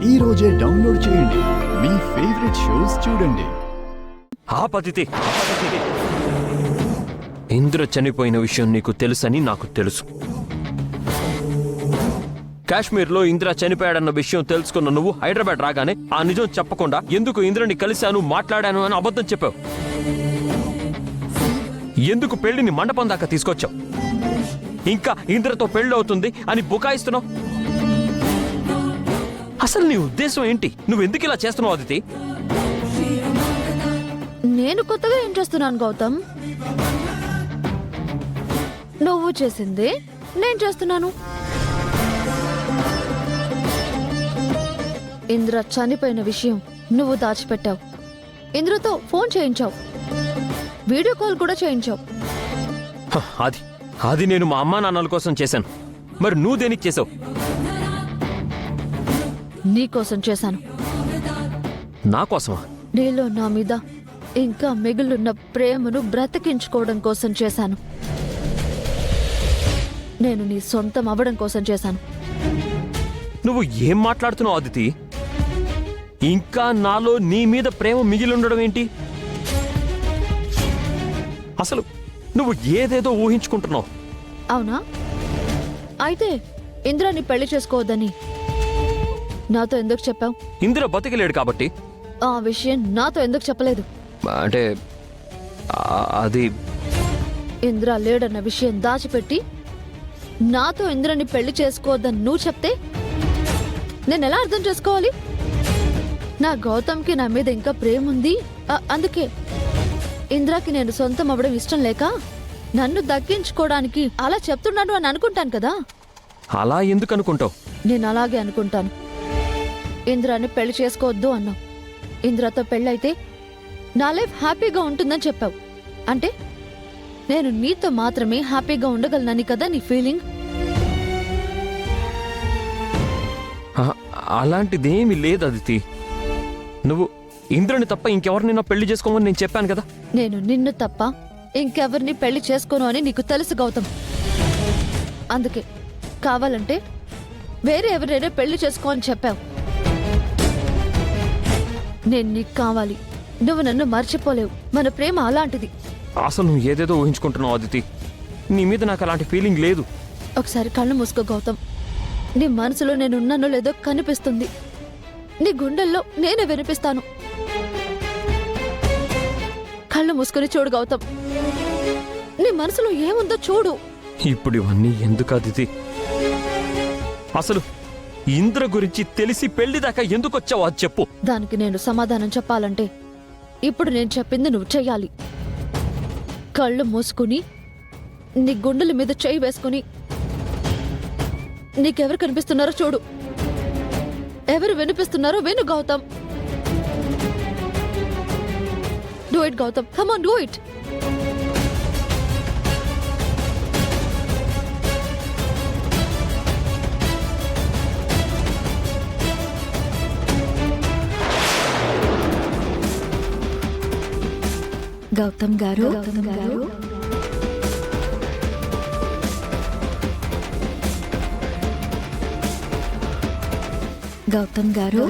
ఈ రోజే డౌన్లోడ్ చేయండి. మీ ఫేవరెట్ షోస్ చూడండి. ఇంద్ర చనిపోయిన విషయం నీకు తెలుసని నాకు తెలుసు. కాశ్మీర్లో ఇంద్ర చనిపోయాడన్న విషయం తెలుసుకున్న నువ్వు హైదరాబాద్ రాగానే ఆ నిజం చెప్పకుండా ఎందుకు ఇంద్రని కలిశాను మాట్లాడాను అని అబద్ధం చెప్పావు? ఎందుకు పెళ్లిని మండపం దాకా తీసుకొచ్చావు? ఇంకా ఇంద్రతో పెళ్లి అవుతుంది అని బుకాయిస్తున్నావు. అసలు నీ ఉద్దేశం ఏంటి? నువ్వెందుకు ఇలా చేస్తున్నావు అదితి? నేను కొత్తగా ఏం చేస్తున్నాను గౌతమ్? నువ్వు చేసింది నేను చేస్తున్నాను. ఇంద్ర చనిపోయిన విషయం నువ్వు దాచిపెట్టావు. ఇంద్రతో ఫోన్ చేయించావు, వీడియో కాల్ కూడా చేయించావు. అది నేను మా అమ్మా నాన్నల కోసం చేశాను. మరి నువ్వు దేనికి చేసావు? నీకోసం చేశాను. నా కోసమా? నీలో నా మీద ఇంకా మిగిలిన ప్రేమను బ్రతికించుకోవడం కోసం చేశాను. నేను నీ సొంతం అవ్వడం కోసం చేశాను. నువ్వు ఏం మాట్లాడుతున్నావు అదితి? ఇంకా నాలో నీ మీద ప్రేమ మిగిలి ఉండడం ఏంటి? అసలు నువ్వు ఏదేదో ఊహించుకుంటున్నావు. అవునా? అయితే ఇంద్రాన్ని పెళ్లి చేసుకోవద్దని నాతో ఎందుకు చెప్పావు? ఇందిర బతికలేడు కాబట్టి. ఆ విషయం నాతో ఎందుకు చెప్పలేదు? అంటే అది ఇంద్ర లేడన్న విషయం దాచిపెట్టి నాతో ఇంద్రని పెళ్లి చేసుకోవద్దని నువ్వు చెప్తే నేను ఎలా అర్థం చేసుకోవాలి? నా గౌతమ్కి నా మీద ఇంకా ప్రేమ ఉంది, అందుకే ఇంద్రాకి నేను సొంతం అవ్వడం ఇష్టం లేక నన్ను దక్కించుకోవడానికి అలా చెప్తున్నాను అని అనుకుంటాను కదా. అలా ఎందుకు అనుకుంటావు? నేను అలాగే అనుకుంటాను. ఇంద్రాని పెళ్లి చేసుకోవద్దు అన్నావు. ఇంద్రతో పెళ్ళైతే నా లైఫ్ హ్యాపీగా ఉంటుందని చెప్పావు. అంటే నేను నీతో మాత్రమే హ్యాపీగా ఉండగలనని కదా నీ ఫీలింగ్? అలాంటిదేమీ లేదు అదితి. నువ్వు ఇంద్రుని తప్ప ఇంకెవరినైనా పెళ్లి చేసుకోమని నేను చెప్పాను కదా. నేను నిన్ను తప్ప ఇంకెవరిని పెళ్లి చేసుకోను అని నీకు తెలుసు గౌతమ్. అందుకే కావాలంటే వేరే ఎవరైనా పెళ్లి చేసుకో అని చెప్పావు. నేను నీకు కావాలి, నువ్వు నన్ను మర్చిపోలేవు. మన ప్రేమ అలాంటిది. అసలు నువ్వు ఏదేదో ఊహించుకుంటున్నావు అదితి. నీ మీద నాకు అలాంటి ఫీలింగ్ లేదు. ఒకసారి కళ్ళు మూసుకో గౌతమ్. నీ మనసులో నేనున్నానో లేదో కనిపిస్తుంది. నీ గుండెల్లో నేనే వినిపిస్తాను. కళ్ళు మూసుకొని చూడు గౌతమ్. నీ మనసులో ఏముందో చూడు. ఇప్పుడు ఇవన్నీ ఎందుకు అదితి? అసలు ఇంద్ర గురించి తెలిసి పెళ్లి దాకా ఎందుకు వచ్చావు అది చెప్పు. దానికి నేను సమాధానం చెప్పాలంటే ఇప్పుడు నేను చెప్పింది నువ్వు చెయ్యాలి. కళ్ళు మూసుకుని నీ గుండెల మీద చేయి వేసుకుని నీకెవరు కనిపిస్తున్నారో చూడు. ఎవరు వినిపిస్తున్నారో విను Gautam. Do it Gautam, come on, do it. Gautam garu, Gautam garu, Gautam గారు,